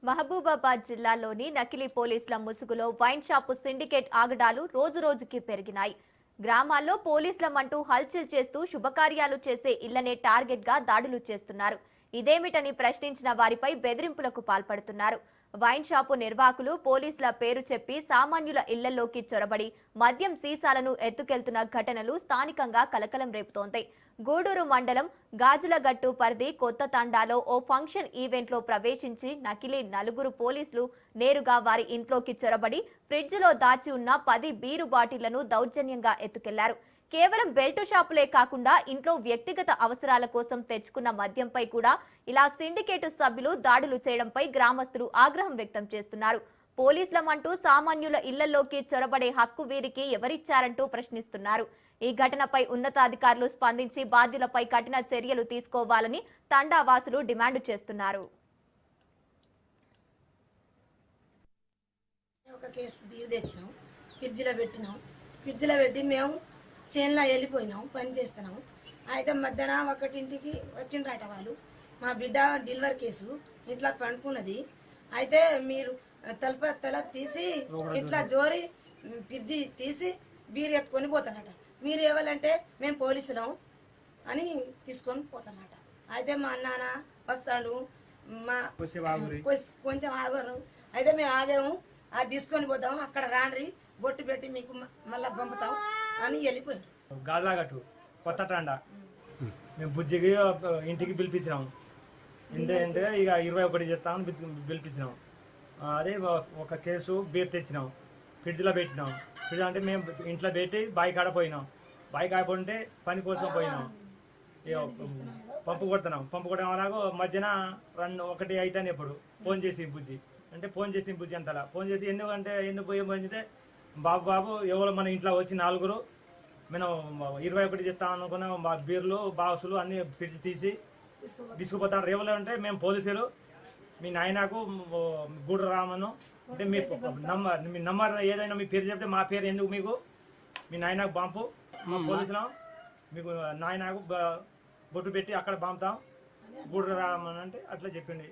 మహబూబాబాద్ జిల్లాలోని నకిలీ పోలీసుల ముసుగులో వైన్ షాపు సిండికేట్ ఆగడాలు రోజురోజుకి పెరిగినాయి. గ్రామాల్లో పోలీసులమంటూ హల్చల్ చేస్తూ శుభకార్యాలు చేసే ఇళ్లనే టార్గెట్ గా దాడులు చేస్తున్నారు. ఇదేమిటని ప్రశ్నించిన వారిపై బెదిరింపులకు పాల్పడుతున్నారు. వైన్ షాపు నిర్వాహకులు పోలీసుల పేరు చెప్పి సామాన్యుల ఇళ్లలోకి చొరబడి మద్యం సీసాలను ఎత్తుకెళ్తున్న ఘటనలు స్థానికంగా కలకలం రేపుతోంది. గూడూరు మండలం గాజులగట్టు పరిధి కొత్త తండాలో ఓ ఫంక్షన్ ఈవెంట్లో ప్రవేశించి నకిలీ 4 పోలీసులు నేరుగా వారి ఇంట్లోకి చొరబడి ఫ్రిడ్జ్లో దాచి ఉన్న 10 బీరు బాటిళ్లను దౌర్జన్యంగా ఎత్తుకెళ్లారు. కేవలం బెల్టు షాపులే కాకుండా ఇంట్లో వ్యక్తిగత అవసరాల కోసం తెచ్చుకున్న మద్యంపై కూడా ఇలా సిండికేటు సభ్యులు దాడులు చేయడంపై గ్రామస్తులు ఆగ్రహం వ్యక్తం చేస్తున్నారు. పోలీసులమంటూ సామాన్యుల ఇళ్లలోకి చొరబడే హక్కు వీరికి ఎవరిచ్చారంటూ ప్రశ్నిస్తున్నారు. ఈ ఘటనపై ఉన్నతాధికారులు స్పందించి బాధ్యులపై కఠిన చర్యలు తీసుకోవాలని తండావాసులు డిమాండ్ చేస్తున్నారు. ఒక కేసు బీరు తెచ్చినాం, ఫ్రిడ్జ్లో పెట్టి మేము చేనులో వెళ్ళిపోయినాం, పని చేస్తున్నాం. అయితే మధ్యాహ్నం 1ంటికి వచ్చిండ్రట వాళ్ళు. మా బిడ్డ డెలివరీ కేసు ఇంట్లో పండుకున్నది. అయితే మీరు తలుపు తీసి ఇట్లా జోరి ఫ్రిడ్జి తీసి బీరు ఎత్తుకొని పోతానట. మీరు ఇవ్వాలంటే మేము పోలీసులం అని తీసుకొని పోతానట. అయితే మా నాన్న వస్తాడు, మా కొంచెం ఆగరు. అయితే మేము ఆగాము, అది తీసుకొని పోతాము, అక్కడ రాండ్రి బొట్టు పెట్టి మీకు మళ్ళీ పంపుతాం అని వెళ్ళిపోయింది. గాజులగట్టు కొత్త టాండా మేము బుజ్జికి ఇంటికి పిలిపించినాము. ఏంటంటే ఇక 21 చేస్తామని పిలిపించినాం. అదే ఒక కేసు బీర్ తెచ్చినాం, ఫ్రిడ్జ్లో పెట్టినాం. ఫ్రిడ్జ్ అంటే మేము ఇంట్లో పెట్టి బావి కాడ పోయినాం. బావి కాడ పోతే పని కోసం పోయినాం. పంపు కొట్టడం అలాగో మధ్యన 1 అయితేనే ఎప్పుడు ఫోన్ చేసి బుజ్జి అంటే ఫోన్ అంతలా ఫోన్ చేసి ఎందుకు పోయితే బాబు ఎవరో మన ఇంట్లో వచ్చి 4 మేము 21 చేస్తాం అనుకున్న మా బీర్లు బాసులు అన్ని ఫ్రిడ్జ్ తీసి తీసుకుపోతాడు. ఎవరు అంటే మేము పోలీసులు, మీ నాయనకు గూడు రామను అంటే మీ నంబర్ ఏదైనా మీ పేరు చెప్తే మా పేరు ఎందుకు మీకు, మీ నాయనకు పంపు, మా పోలీసులు మీకు నాయనకు బొట్టు పెట్టి అక్కడ పంపుతాం, గూడు రామని అంటే అట్లా చెప్పింది.